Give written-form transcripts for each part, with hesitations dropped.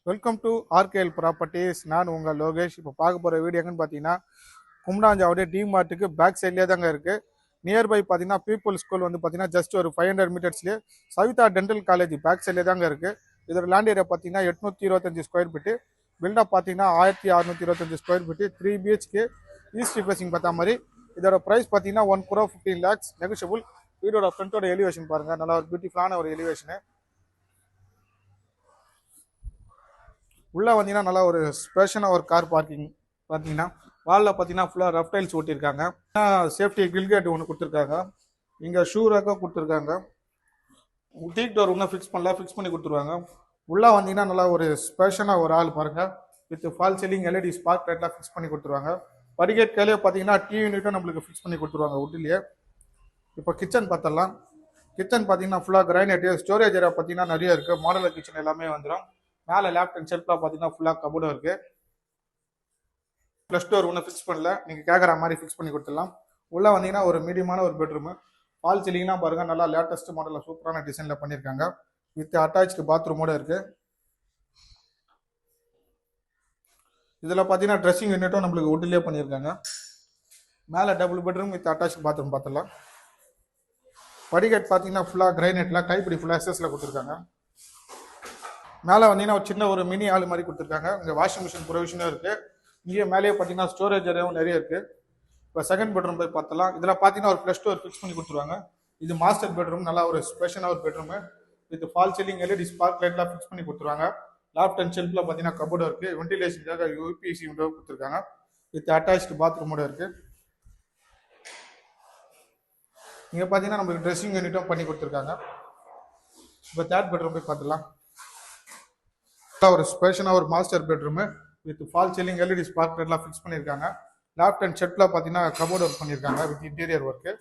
Welcome to ஆர்கேஎல் properties. நான் உங்கள் லோகேஷ். இப்போ பார்க்க போகிற வீடியோ எங்கன்னு பார்த்தீங்கன்னா, கும்டாஞ்சாவுடைய டிமார்ட்டுக்கு பேக் சைட்லேயே தாங்க இருக்குது. நியர்பை பார்த்தீங்கன்னா பீப்புள் ஸ்கூல் வந்து பார்த்தீங்கன்னா ஜஸ்ட் ஒரு 500 மீட்டர்ஸ்லேயே சவிதா டென்டல் காலேஜ் பேக் சைட்லேயே தாங்க இருக்குது. இதோட லேண்ட் ஏரியா பார்த்தீங்கன்னா 825 ஸ்கொயர் ஃபீட்டு, பில்டப் பார்த்தீங்கன்னா 1625 square feet, 3 BHK east facing பார்த்தா மாதிரி. இதோட ப்ரைஸ் பார்த்தீங்கன்னா 1,15 lakhs நெகோஷியபிள். வீடோட ஃப்ரண்ட்டோட எலிவேஷன் பாருங்கள், நல்லா ஒரு பியூட்டிஃபுல்லான ஒரு எலிவேஷனு. உள்ளே வந்தீங்கன்னா நல்லா ஒரு ஸ்பெஷலான ஒரு கார் பார்க்கிங் பார்த்தீங்கன்னா வாலில் பார்த்தீங்கன்னா ஃபுல்லாக ரஃப் டைல்ஸ் ஓட்டியிருக்காங்க. சேஃப்டி கிரில் கேட் ஒன்று கொடுத்துருக்காங்க. இங்கே ஷூ ரேக்காக கொடுத்துருக்காங்க. டீக் டோர் ஒன்றும் ஃபிக்ஸ் பண்ணி கொடுத்துருவாங்க. உள்ளே வந்தீங்கன்னா நல்லா ஒரு ஸ்பெஷலாக ஒரு ஆள் பாருங்கள், with fall ceiling LED spark லைட்லாம் ஃபிக்ஸ் பண்ணி கொடுத்துருவாங்க. படிக்கட் கையிலே பார்த்தீங்கன்னா டிவி யூனிட்டும் நம்மளுக்கு ஃபிக்ஸ் பண்ணி கொடுத்துருவாங்க உட்லேயே. இப்போ கிச்சன் பார்த்துடலாம். கிச்சன் பார்த்தீங்கன்னா ஃபுல்லாக கிரைனைட்டு. ஸ்டோரேஜ் ஏரியா பார்த்தீங்கன்னா நிறைய இருக்குது. மாடலர் கிச்சன் எல்லாமே வந்துடும். மேலே லேஃப்ட் அண்ட் ஷெல்ஃபில் பார்த்தீங்கன்னா ஃபுல்லாக கபோர்டும் இருக்குது. ப்ளஸ் டோர் ஒன்றும் ஃபிக்ஸ் பண்ணல, நீங்கள் கேட்குற மாதிரி ஃபிக்ஸ் பண்ணி கொடுத்துடலாம். உள்ளே வந்தீங்கன்னா ஒரு மீடியமான ஒரு பெட்ரூமு. ஃபால் சீலிங்லாம் பாருங்கள், நல்லா லேட்டஸ்ட் மாடலில் சூப்பரான டிசைனில் பண்ணியிருக்காங்க. வித் அட்டாச்சு பாத்ரூமோடு இருக்குது. இதில் பார்த்தீங்கன்னா ட்ரெஸ்ஸிங் யூனிட்டும் நம்மளுக்கு உட்லேயே பண்ணியிருக்காங்க. மேலே double bedroom with attach bathroom பார்த்துடலாம். படிக்கட் பார்த்தீங்கன்னா ஃபுல்லாக கிரைனேட்டில் கைப்பிடி ஃபுல்லாக எஸ்எஸில் கொடுத்துருக்காங்க. மேலே வந்தீங்கன்னா ஒரு சின்ன ஒரு மினி ஆள் மாதிரி கொடுத்துருக்காங்க. இங்கே வாஷிங் மிஷின் ப்ரொவிஷனும் இருக்குது. இங்கே மேலேயே பார்த்தீங்கன்னா ஸ்டோரேஜ் ஏரியாவும் நிறைய இருக்குது. இப்போ செகண்ட் பெட்ரூம் போய் பார்த்தலாம். இதில் பார்த்தீங்கன்னா ஒரு ப்ளஸ் டோர் ஃபிக்ஸ் பண்ணி கொடுத்துருவாங்க. இது மாஸ்டர் பெட்ரூம், நல்லா ஒரு ஸ்பெஷலான ஒரு bedroom. With fall ceiling LED spark லைட்லாம் ஃபிக்ஸ் பண்ணி கொடுத்துருவாங்க. லேஃப்ட் அண்ட் ஷெல்ஃபில் பார்த்தீங்கன்னா கபோர்டு இருக்குது. வென்டிலேஷனுக்காக யூபிஎஸ்சி விண்டோ கொடுத்துருக்காங்க. வித் அட்டாச்சு பாத்ரூமோட இருக்குது. இங்கே பார்த்தீங்கன்னா நம்மளுக்கு ட்ரெஸ்ஸிங் யூனிட்டும் பண்ணி கொடுத்துருக்காங்க. இப்போ தேர்ட் பெட்ரூம் போய் பார்த்துலாம். ஒரு ஸ்பெஷலான ஒரு master bedroom with fall ceiling LED spark லைட்லாம் ஃபிக்ஸ் பண்ணியிருக்காங்க. லேஃப்ட் அண்ட் ஷெல்ஃபில் பார்த்தீங்கன்னா கபோர்டு ஒர்க் பண்ணியிருக்காங்க வித் இன்டீரியர் ஒர்க்கு.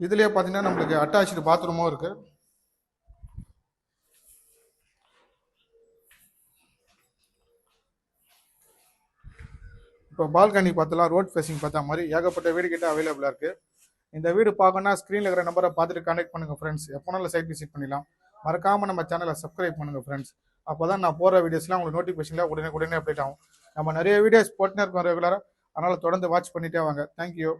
இதுலேயே பார்த்தீங்கன்னா நம்மளுக்கு அட்டாச்சு பாத்ரூமும் இருக்குது. இப்போ பால்கனி பார்த்தலாம், ரோட் ஃபேஸிங் பார்த்தா மாதிரி ஏகப்பட்ட வீடு கிட்ட அவைலபிளாக இருக்குது. இந்த வீடு பார்க்கணும்னா ஸ்க்ரீனில் இருக்கிற நம்பரை பார்த்துட்டு கான்டெக்ட் பண்ணுங்கள் ஃப்ரெண்ட்ஸ். எப்போனாலும் சைட் விசிட் பண்ணிடலாம். மறக்காமல் நம்ம சேனலை சப்ஸ்கிரைப் பண்ணுங்கள் ஃப்ரெண்ட்ஸ். அப்போ தான் நான் போகிற வீடியோஸ்லாம் உங்களுக்கு நோட்டிஃபிகேஷனில் உடனே அப்டேட் ஆகும். நம்ம நிறைய வீடியோஸ் போட்டுனே இருக்கோம் ரெகுலராக, அதனால் தொடர்ந்து வாட்ச் பண்ணிட்டே வாங்க. தேங்க்யூ.